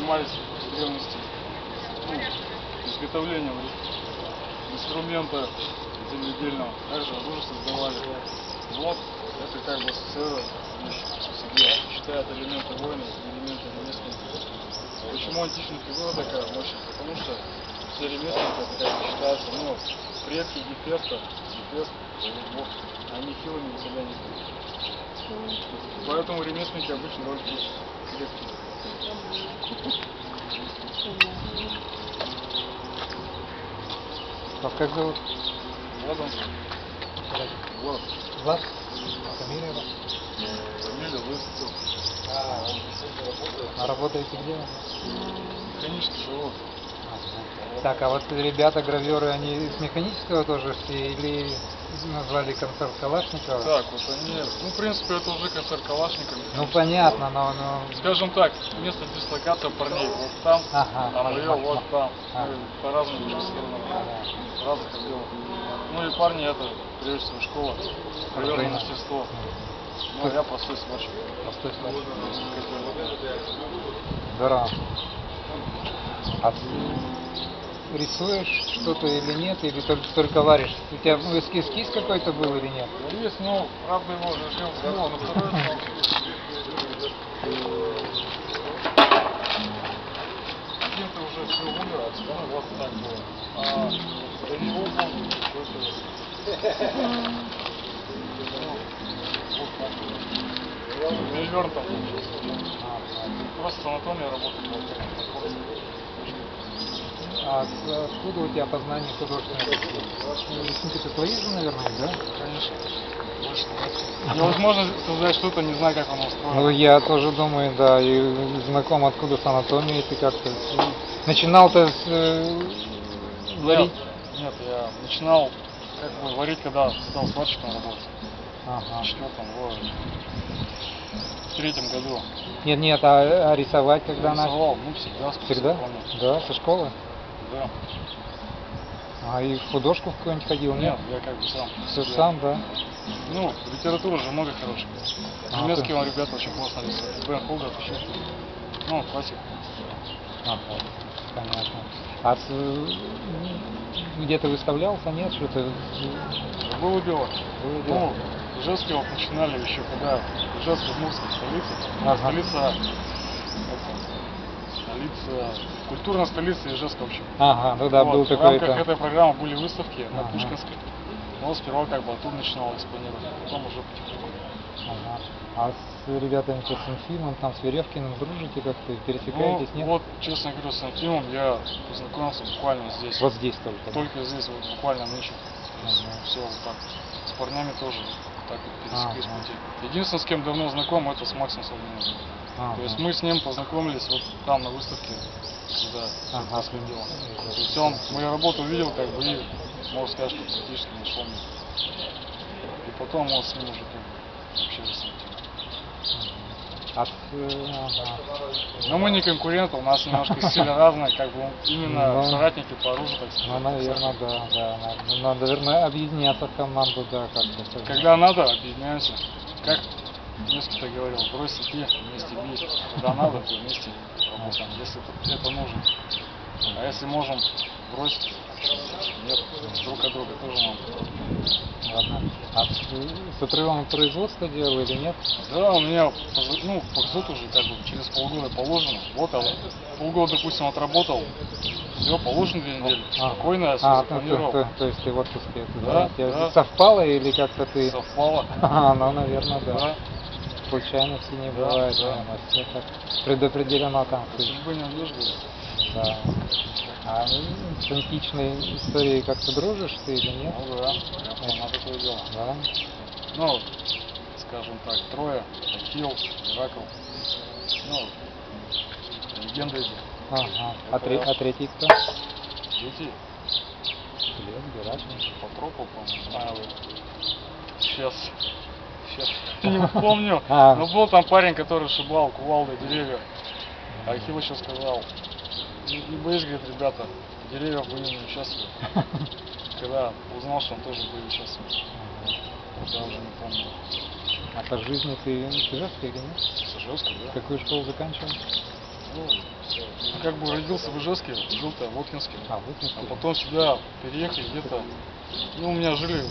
занимались в древности изготовлением инструмента земледельного. Также оружие создавали. Вот, это как бы ассоциирует себе, считает элементы воина, элементы ремесленника. Почему античная фигура такая мощная? Потому что все ремесленники, это как бы считается, предки Гефеста, Бог, они хилыми никогда не были. Поэтому ремесленники обычно роль крепкие. Вас как зовут? Вот он. Вот. Влад? Фамилия вас? Фамилия Высоцов. А работаете где? Механический завод. Так, а вот ребята граверы, они с механического тоже все или назвали концерт Калашникова? Так, вот они, в принципе, это уже концерт Калашникова. Ну понятно, но... Скажем так, место дислокации парней вот там, Ага. Андрей вот там. Ага. По-разному уже сторонам, разных отделов. Ну и парни это, прежде всего, школа, граверное мастерство. Ну, я простой сварщик. Простой сварщик. Здорово. А ты рисуешь что-то или нет, или только варишь? У тебя эскиз какой-то был или нет? Есть, но правда его уже жил снова на второй этаж. Один-то уже все умер, а вот так было. А до него помню, что это... Вот так было. Миллион там был. Просто с анатомией работал. А откуда у тебя познание художественное? Рисунки-то твои же, наверное, да? Конечно. Больше нет. Невозможно создать что-то, не зная, как оно устроено. Ну, я тоже думаю, да, и знаком откуда с анатомией ты как-то. Начинал-то варить? Нет, я начинал как бы варить, когда стал сварщиком работать. Ага. В четвертом, в третьем году. Нет, а рисовать когда начал? Рисовал, всегда. Всегда? Да, со школы? Да. А и в художку какую-нибудь ходил? Нет, я как бы сам. Все сам, да? Литература же много хороших. Немецкие он ребята очень классно рисуют. Бен Хогарт еще. Классик. Ага, понятно. А где-то выставлялся, нет, что-то? Было дело. Было дело. Ижевске вот начинали еще, когда Ижевск Удмуртская столица. Ага. Столица, культурная столица Ижевска вообще. Ага, ну да, был В такой. рамках этой программы были выставки на Ага. Пушкинской. Но сперва как бы оттуда начинал экспонировать, потом уже потихоньку. Ага. А с ребятами, с Инфимом, там с Веревкиным дружите как-то, пересекаетесь, нет? Вот, честно говорю, с Инфимом я познакомился буквально здесь. Вот здесь только. Да? Только здесь, вот буквально нынче. Ага. Все вот так. С парнями тоже так вот пересеклись пути. Единственное, с кем давно знаком, это с Максом Соловьевым. Ага. То есть мы с ним познакомились вот там на выставке, когда следил. То есть он мою работу увидел, как бы, и, можно сказать, что практически нашел меня. И потом он с ним уже как бы общались. Но мы не конкуренты, у нас немножко стили разные, как бы именно соратники по оружию, так сказать. Ну, наверное, да. Надо, наверное, объединяться в команду, да, как-то. Когда надо, объединяемся. Как несколько говорил, брось идти, вместе бить. Когда надо, то вместе работаем, если это нужно. А если можем бросить, нет, друг от друга тоже надо. Ладно. А с отрывом производства делал или нет? Да, у меня по ГЗУТ уже как бы через полгода положено. Вот, полгода, допустим, отработал, все, положено 2 недели. Спокойно я все запланировал. То есть ты в отпуске? Да, да. Совпало или как-то ты? Совпало. Ну, наверное, да. Случайности не бывает, да. Все так предопределено там. Судьбы не удерживает. Да. А с античной историей как-то дружишь ты или нет? Ну да, на такое дело. Да. Скажем так, Троя, Ахилл, Геракл. Легенда идет. Ага. А третий кто? Третий? Геракл. Патропол, по-моему. Сейчас не помню. Но был там парень, который шибал кувалдой деревья. А Ахилл еще сказал: не боись, говорит, ребята, деревья в бою не участвуют. Когда узнал, что он тоже в бою участвует. Я уже не помню. А по жизни ты с Ижевска или нет? С Ижевска, да. Какую школу заканчивал? как бы родился в Ижевске, жил-то в Воткинске. А, вот А потом сюда переехали где-то. Ну, у меня жили